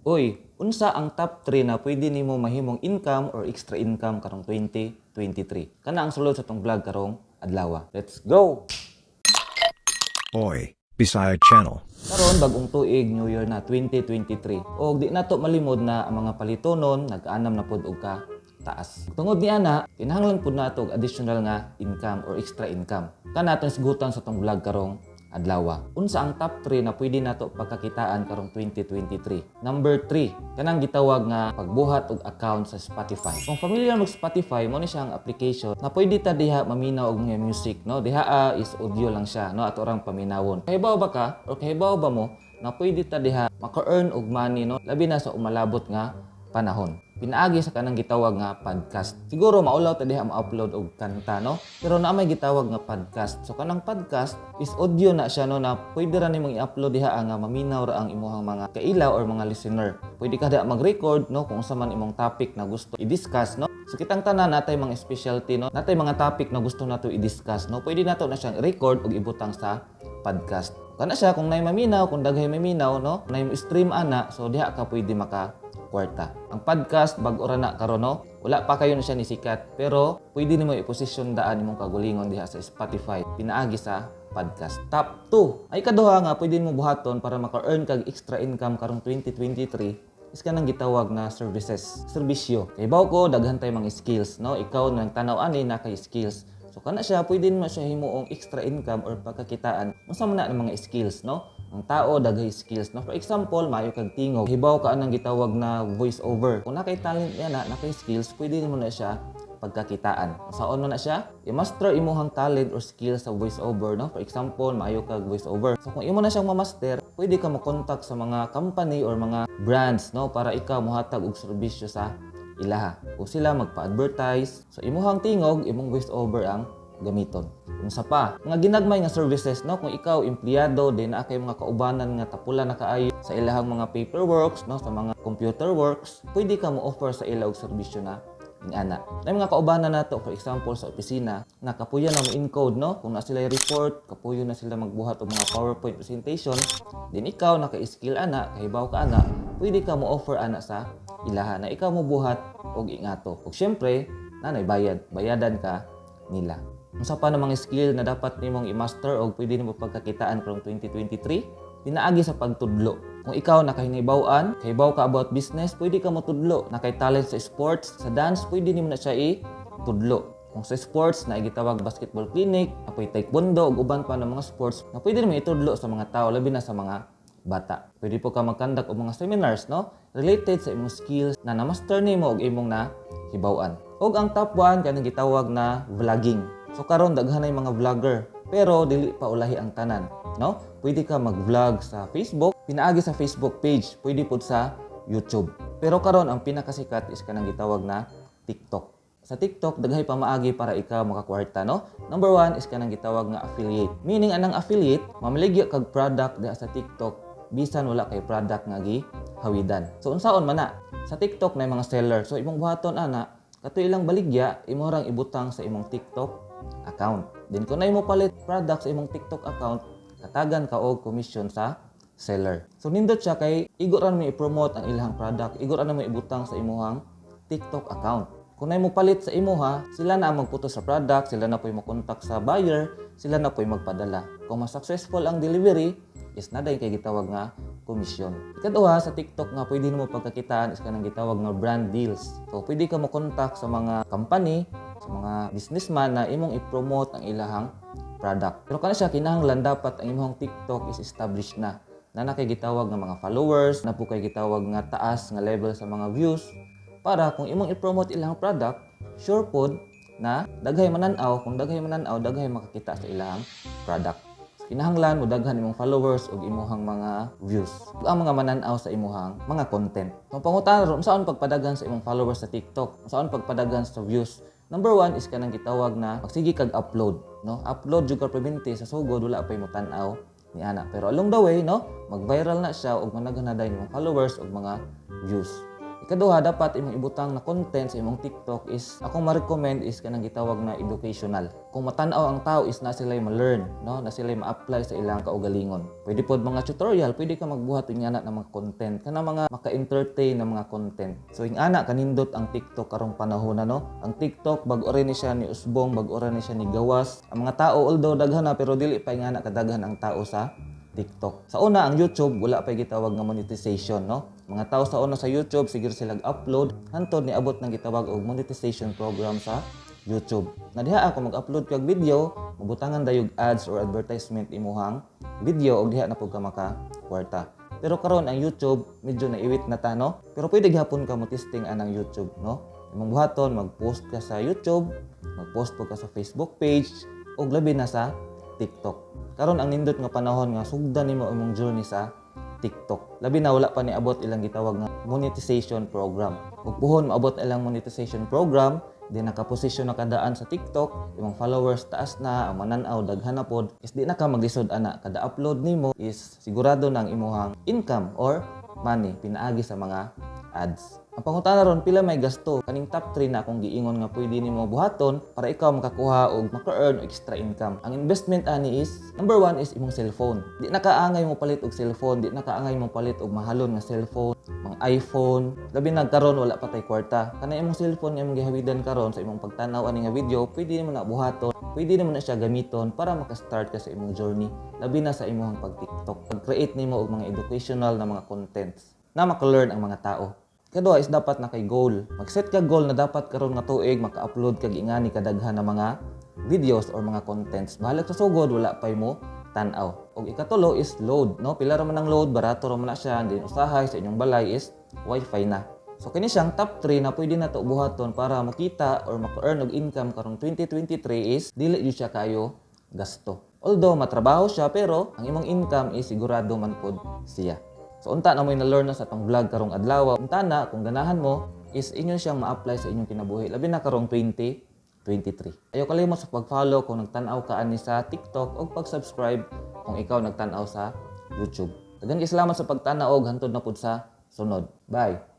Uy, unsa ang top 3 na pwede nimo mahimong income or extra income karong 2023? Kana ang sulod sa tong vlog karong adlaw. Let's go! Oi, Bisaya Channel. Karon bagong tuig, New Year na 2023. Og di nato malimod na ang mga palitonon nag-anam na pud og ka taas. Tungod ni ana, kinahanglan pud nato og additional nga income or extra income. Kana atong isgutan sa tong vlog karong adlaw. Unsa ang top 3 na pwede nato pagkakitaan karong 2023? Number 3, kanang gitawag nga pagbuhat og account sa Spotify. Kung familiar mo sa Spotify, mo ni siyang application na pwede ta diha maminaw og mga music, no? Diha is audio lang siya, no? Ato rang paminawon. Kahibaw ba ka or kahibaw ba mo na pwede ta diha maka-earn og money, no? Labi na sa umalabot nga panahon. Pinaagi sa kanang gitawag nga podcast. Siguro maulaw ta diha ma-upload og kanta, no? Pero na may gitawag nga podcast. So kanang podcast is audio na siya, no, na pwede ra nimong i-upload diha nga maminaw ra ang imong mga kailaw or mga listener. Pwede ka diha mag-record, no, kung sa man imong topic na gusto i-discuss, no? So kitang tanan natay mga specialty, no? Natay mga topic na gusto nato i-discuss, no? Pwede nato na siyang record ug ibutang sa podcast. Kana siya kung nay maminaw, kung daghay maminaw, no? Nay stream ana, so diha ka pwede maka kwarta. Ang podcast bag-o ra na karon, no? Wala pa kayo na siya nisikat, pero pwede nimo i-position daan imong kagulingon diha sa Spotify pinaagi sa podcast. Top 2. Ay kaduha nga pwede mo buhaton para maka-earn kag extra income karong 2023 is kanang gitawag na services, serbisyo. Kay baw ko daghan tay mga skills, no? Ikaw nang tanaw ani na kay skills. So kana siya pwede mo siya himuong extra income or pagkakitaan. Unsa man na ang mga skills, no? Ang tao daghay skills, no? For example, maayo kag tingog, hibaw ka anang gitawag na voice over. Kung nakay talent niya na nakay skills, pwede mo na siya pagkakitaan. Saon mo na siya? I-master imuhang talent or skills sa voice over, no? For example, maayo kag voice over. So kung imo na siyang ma-master, pwede ka mo-contact sa mga company or mga brands, no, para ikaw mohatag og serbisyo sa ilaha. O sila magpa-advertise. So imuhang tingog, imong voice over ang gamiton. Unsa pa? Mga ginagmay nga services, no? Kung ikaw empleyado din na kay mga kaubanan nga tapula na kaayo sa ilahang mga paperworks, no, sa mga computer works, pwede ka mo offer sa ila og serbisyo na ingana. May mga kaubanan nato, for example sa opisina, na kapuyan na mo encode, no? Kung na sila report, kapuyo na sila magbuhat og mga PowerPoint presentation, din ikaw naka-skill ana, kahibaw ka ana, pwede ka mo offer ana sa ilaha na ikaw mo buhat og ingato. Ug syempre, nanay bayadan ka nila. Unsa pa na mga skill na dapat nimong i-master o pwede nimo pagkakitaan karong 2023? Pinaagi sa pagtudlo. Kung ikaw nakahinibaw-an, kahibaw ka about business, pwede ka matudlo. Nakay talent sa sports, sa dance, pwede nimo na siya i-tudlo. Kung sa sports, na gitawag basketball clinic, apoy taekwondo, ug uban pa ng mga sports, na pwede nimo itudlo sa mga tao, labi na sa mga bata. Pwede po ka mag-conduct og mga seminars, no? Related sa imong skills na na-master nimo og imong na hibaw-an. Og ang top 1 kanang gitawag na vlogging. So karon daghan ay mga vlogger, pero dili pa ulahi ang tanan, no? Pwede ka mag-vlog sa Facebook, pinaagi sa Facebook page, pwede pud sa YouTube. Pero karon ang pinakasikat is kanang gitawag na TikTok. Sa TikTok daghay pa maagi para ikaw makakwarta, no? Number 1 is kanang gitawag nga affiliate. Meaning anang affiliate, mamaligya kag product diha sa TikTok bisan wala kay product nga gihawidan. So unsaon man na? Sa TikTok na mga seller. So imong buhaton ana, kato ilang baligya, imo rang ibutang sa imong TikTok account. Then kung na mo palit product sa imong TikTok account, katagan ka og commission sa seller. So nindot siya kay igo ra mo i-promote ang ilang product, igo ra mo ibutang sa imong TikTok account. Kung na mo palit sa imuha, sila na ang magputo sa product, sila na po'y makontak sa buyer, sila na po'y magpadala. Kung mas successful ang delivery, is naday kay gitawag nga commission. Ikaduha sa TikTok nga pwede mo pagkakitaan is kanang gitawag nga brand deals. So pwede ka mo contact sa mga company, sa mga businessman na imong i-promote ang ilahang product. Pero kana siya kinahanglan dapat ang imong TikTok is established na. Na kay gitawag nga mga followers, na po kay gitawag nga taas nga level sa mga views para kung imong i-promote ilang product, sure pod na daghay mananaw, kung daghay mananaw, daghay makakita sa ilang product. Kinahanglan mo daghan imong followers ug imong mga views. Ug ang mga mananaw sa imong mga content. Kung pangutan ron saan pagpadagan sa imong followers sa TikTok, saan pagpadagan sa views. Number 1 is kanang gitawag na magsige kag upload, no? Upload jud ka permanente sa sugod wala pay mo tan-aw ni ana. Pero along the way, no, mag-viral na siya ug managanaday imong followers ug mga views. Ikaduha, dapat imong ibutang na content sa imong TikTok is akong ma-recommend is kanang gitawag na educational. Kung matanaw ang tao is na sila'y ma-learn, no? Na sila'y ma-apply sa ilang kaugalingon. Pwede pod mga tutorial, pwede ka magbuhat ng ana ng mga content, kana mga maka-entertain na mga content. So ing ana kanindot ang TikTok karong panahon na, no? Ang TikTok bag-o rin ni siya ni Usbong, bag-o rin ni siya ni Gawas. Ang mga tao although daghan na pero dili pa nga kadaghan ang tao sa TikTok. Sa una, ang YouTube, wala pa gitawag nga monetization, no? Mga tao sa una sa YouTube, siguro sila upload hantod ni abot ng gitawag og monetization program sa YouTube. Na diha ako mag-upload kag video, mabutangan dayog ads or advertisement imuhang video og diha na pud ka maka kwarta. Pero karon ang YouTube medyo naiwit na ta, no? Pero pwede gyapon ka mo testing anang YouTube, no? Imong buhaton mag-post ka sa YouTube, mag-post po ka sa Facebook page og labi na sa TikTok. Karon ang nindot nga panahon nga sugdan nimo imong journey sa TikTok. Labi na wala pa ni abot ilang gitawag nga monetization program. Ug puhon maabot ilang monetization program, di nakaposisyon na kadaan sa TikTok, imong followers taas na, ang manan-aw daghan na pod, is di na ka maglisod ana. Kada upload nimo is sigurado nang imuhang income or money pinaagi sa mga ads. Ang pangutana ron, pila may gasto? Kaning top 3 na akong giingon nga pwede nimo buhaton para ikaw makakuha og maka-earn og extra income. Ang investment ani is, number 1 is imong cellphone. Di na kaangay mo palit og cellphone, di na kaangay mo palit og mahalon nga cellphone, mga iPhone. Labi na karon wala pa tay kwarta. Kana imong cellphone nga imong gihawidan karon sa imong pagtanaw ani nga video, pwede nimo na buhaton, pwede nimo na siya gamiton para maka-start ka sa imong journey. Labi na sa imong pag-TikTok. Pag-create nimo og mga educational na mga contents na maka-learn ang mga tao. Kadua is dapat na kay goal. Mag-set ka goal na dapat karon nga tuig maka-upload kag ingani kadaghan na mga videos or mga contents. Bahalag sa sugod wala pay mo tan-aw. Og ikatulo is load, no? Pila ra man ang load, barato ra man na siya, din usahay sa inyong balay is wifi na. So kini siyang top 3 na pwede na to buhaton para makita or maka-earn og income karong 2023 is dili jud siya kayo gasto. Although matrabaho siya pero ang imong income is sigurado man pod siya. So unta na mo na-learn na sa atong vlog karong adlaw. Unta na kung ganahan mo is inyo siyang ma-apply sa inyong kinabuhi. Labi na karong 2023. Ayaw kalimot sa pag-follow kung nagtan-aw ka ani sa TikTok o pag-subscribe kung ikaw nagtan-aw sa YouTube. Daghang salamat sa pagtanaw og hantod na pud sa sunod. Bye.